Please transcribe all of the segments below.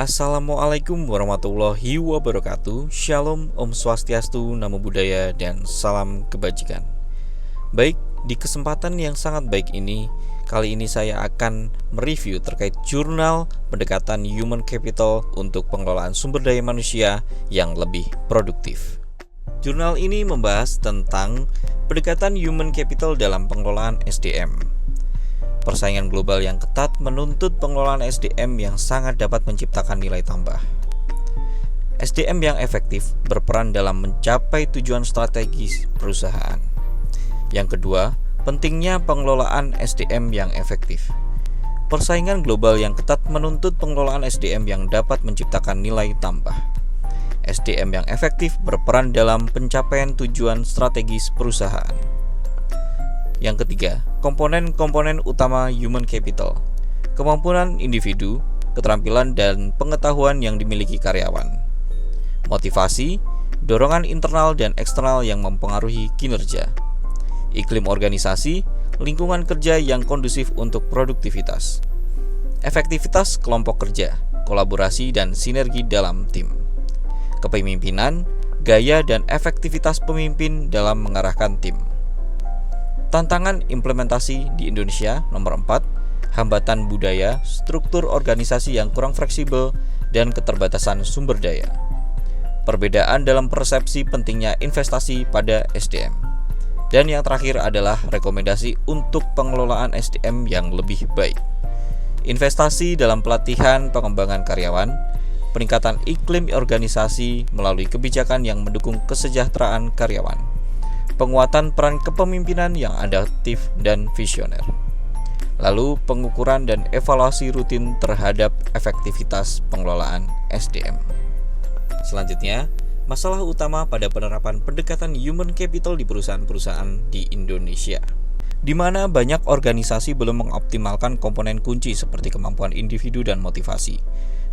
Assalamualaikum warahmatullahi wabarakatuh. Shalom, Om Swastiastu, Namo Buddhaya, dan salam kebajikan. Baik, di kesempatan yang sangat baik ini, kali ini saya akan mereview terkait jurnal pendekatan human capital untuk pengelolaan sumber daya manusia yang lebih produktif. Jurnal ini membahas tentang pendekatan human capital dalam pengelolaan SDM. Persaingan global yang ketat menuntut pengelolaan SDM yang sangat dapat menciptakan nilai tambah. SDM yang efektif berperan dalam mencapai tujuan strategis perusahaan. Yang kedua, pentingnya pengelolaan SDM yang efektif. Persaingan global yang ketat menuntut pengelolaan SDM yang dapat menciptakan nilai tambah. SDM yang efektif berperan dalam pencapaian tujuan strategis perusahaan. Yang ketiga, komponen-komponen utama human capital. Kemampuan individu, keterampilan dan pengetahuan yang dimiliki karyawan. Motivasi, dorongan internal dan eksternal yang mempengaruhi kinerja. Iklim organisasi, lingkungan kerja yang kondusif untuk produktivitas. Efektivitas kelompok kerja, kolaborasi dan sinergi dalam tim. Kepemimpinan, gaya dan efektivitas pemimpin dalam mengarahkan tim. Tantangan implementasi di Indonesia nomor 4, hambatan budaya, struktur organisasi yang kurang fleksibel, dan keterbatasan sumber daya. Perbedaan dalam persepsi pentingnya investasi pada SDM. Dan yang terakhir adalah rekomendasi untuk pengelolaan SDM yang lebih baik. Investasi dalam pelatihan pengembangan karyawan, peningkatan iklim organisasi melalui kebijakan yang mendukung kesejahteraan karyawan. Penguatan peran kepemimpinan yang adaptif dan visioner. Lalu pengukuran dan evaluasi rutin terhadap efektivitas pengelolaan SDM. Selanjutnya, masalah utama pada penerapan pendekatan human capital di perusahaan-perusahaan di Indonesia, di mana banyak organisasi belum mengoptimalkan komponen kunci seperti kemampuan individu dan motivasi.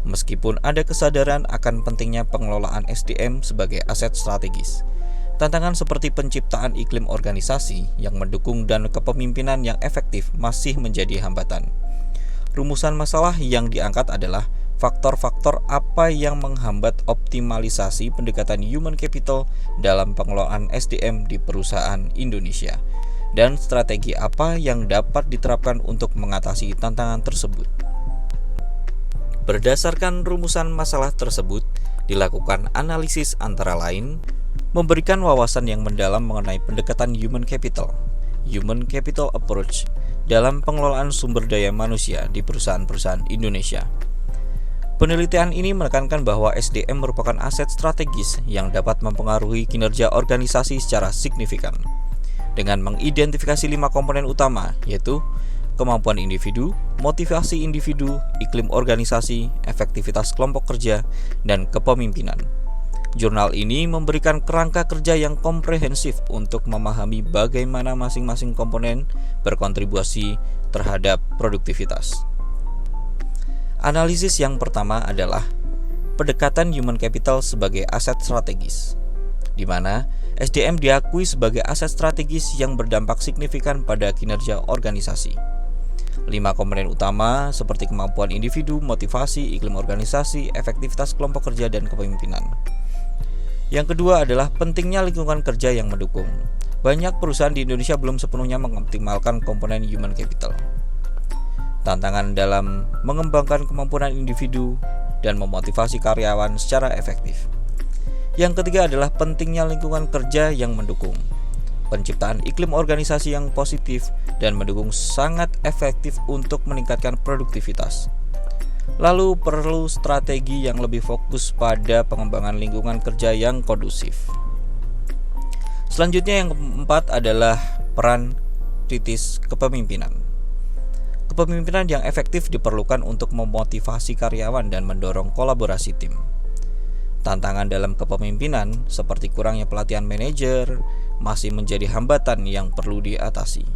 Meskipun ada kesadaran akan pentingnya pengelolaan SDM sebagai aset strategis, tantangan seperti penciptaan iklim organisasi yang mendukung dan kepemimpinan yang efektif masih menjadi hambatan. Rumusan masalah yang diangkat adalah faktor-faktor apa yang menghambat optimalisasi pendekatan human capital dalam pengelolaan SDM di perusahaan Indonesia, dan strategi apa yang dapat diterapkan untuk mengatasi tantangan tersebut. Berdasarkan rumusan masalah tersebut, dilakukan analisis antara lain memberikan wawasan yang mendalam mengenai pendekatan human capital approach dalam pengelolaan sumber daya manusia di perusahaan-perusahaan Indonesia. Penelitian ini menekankan bahwa SDM merupakan aset strategis yang dapat mempengaruhi kinerja organisasi secara signifikan dengan mengidentifikasi 5 komponen utama, yaitu kemampuan individu, motivasi individu, iklim organisasi, efektivitas kelompok kerja, dan kepemimpinan. Jurnal ini memberikan kerangka kerja yang komprehensif untuk memahami bagaimana masing-masing komponen berkontribusi terhadap produktivitas. Analisis yang pertama adalah pendekatan human capital sebagai aset strategis, di mana SDM diakui sebagai aset strategis yang berdampak signifikan pada kinerja organisasi. 5 komponen utama seperti kemampuan individu, motivasi, iklim organisasi, efektivitas kelompok kerja, dan kepemimpinan. Yang kedua adalah pentingnya lingkungan kerja yang mendukung. Banyak perusahaan di Indonesia belum sepenuhnya mengoptimalkan komponen human capital. Tantangan dalam mengembangkan kemampuan individu dan memotivasi karyawan secara efektif. Yang ketiga adalah pentingnya lingkungan kerja yang mendukung. Penciptaan iklim organisasi yang positif dan mendukung sangat efektif untuk meningkatkan produktivitas. Lalu perlu strategi yang lebih fokus pada pengembangan lingkungan kerja yang kondusif. Selanjutnya yang keempat adalah peran kritis kepemimpinan. Kepemimpinan yang efektif diperlukan untuk memotivasi karyawan dan mendorong kolaborasi tim. Tantangan dalam kepemimpinan seperti kurangnya pelatihan manajer masih menjadi hambatan yang perlu diatasi.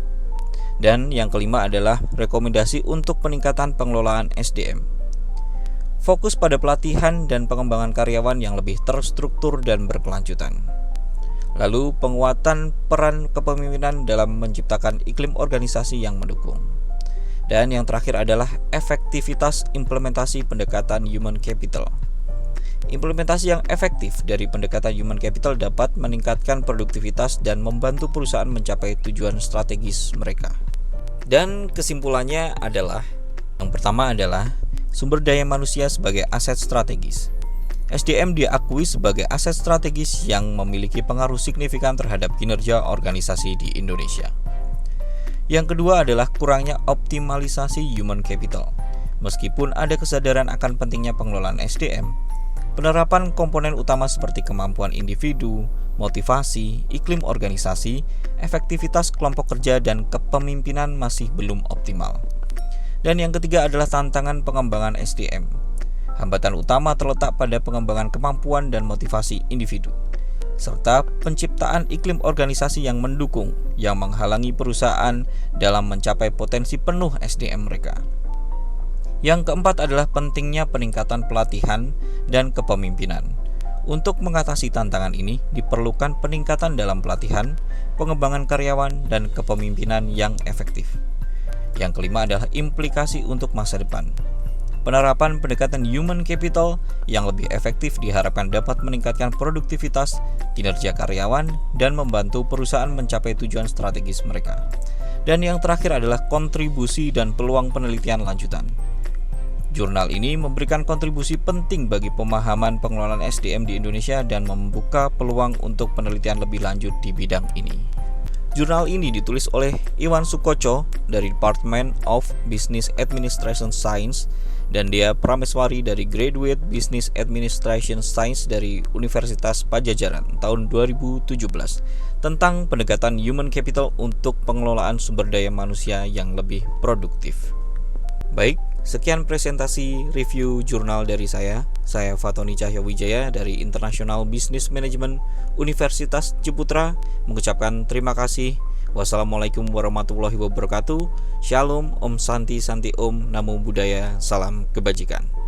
Dan yang kelima adalah rekomendasi untuk peningkatan pengelolaan SDM. Fokus pada pelatihan dan pengembangan karyawan yang lebih terstruktur dan berkelanjutan. Lalu penguatan peran kepemimpinan dalam menciptakan iklim organisasi yang mendukung. Dan yang terakhir adalah efektivitas implementasi pendekatan human capital. Implementasi yang efektif dari pendekatan human capital dapat meningkatkan produktivitas dan membantu perusahaan mencapai tujuan strategis mereka. Dan kesimpulannya adalah, yang pertama adalah sumber daya manusia sebagai aset strategis. SDM diakui sebagai aset strategis yang memiliki pengaruh signifikan terhadap kinerja organisasi di Indonesia. Yang kedua adalah kurangnya optimalisasi human capital. Meskipun ada kesadaran akan pentingnya pengelolaan SDM, penerapan komponen utama seperti kemampuan individu, motivasi, iklim organisasi, efektivitas kelompok kerja, dan kepemimpinan masih belum optimal. Dan yang ketiga adalah tantangan pengembangan SDM. Hambatan utama terletak pada pengembangan kemampuan dan motivasi individu, serta penciptaan iklim organisasi yang mendukung, yang menghalangi perusahaan dalam mencapai potensi penuh SDM mereka. Yang keempat adalah pentingnya peningkatan pelatihan dan kepemimpinan. Untuk mengatasi tantangan ini, diperlukan peningkatan dalam pelatihan, pengembangan karyawan, dan kepemimpinan yang efektif. Yang kelima adalah implikasi untuk masa depan. Penerapan pendekatan human capital yang lebih efektif diharapkan dapat meningkatkan produktivitas, kinerja karyawan, dan membantu perusahaan mencapai tujuan strategis mereka. Dan yang terakhir adalah kontribusi dan peluang penelitian lanjutan. Jurnal ini memberikan kontribusi penting bagi pemahaman pengelolaan SDM di Indonesia dan membuka peluang untuk penelitian lebih lanjut di bidang ini. Jurnal ini ditulis oleh Iwan Sukoco dari Department of Business Administration Science dan Dea Prameswari dari Graduate Business Administration Science dari Universitas Padjadjaran tahun 2017 tentang pendekatan human capital untuk pengelolaan sumber daya manusia yang lebih produktif. Baik, sekian presentasi review jurnal dari saya Fatoni Cahyawijaya dari International Business Management Universitas Ciputra mengucapkan terima kasih. Wassalamualaikum warahmatullahi wabarakatuh. Shalom, Om Santi Santi Om, Namo Buddhaya, salam kebajikan.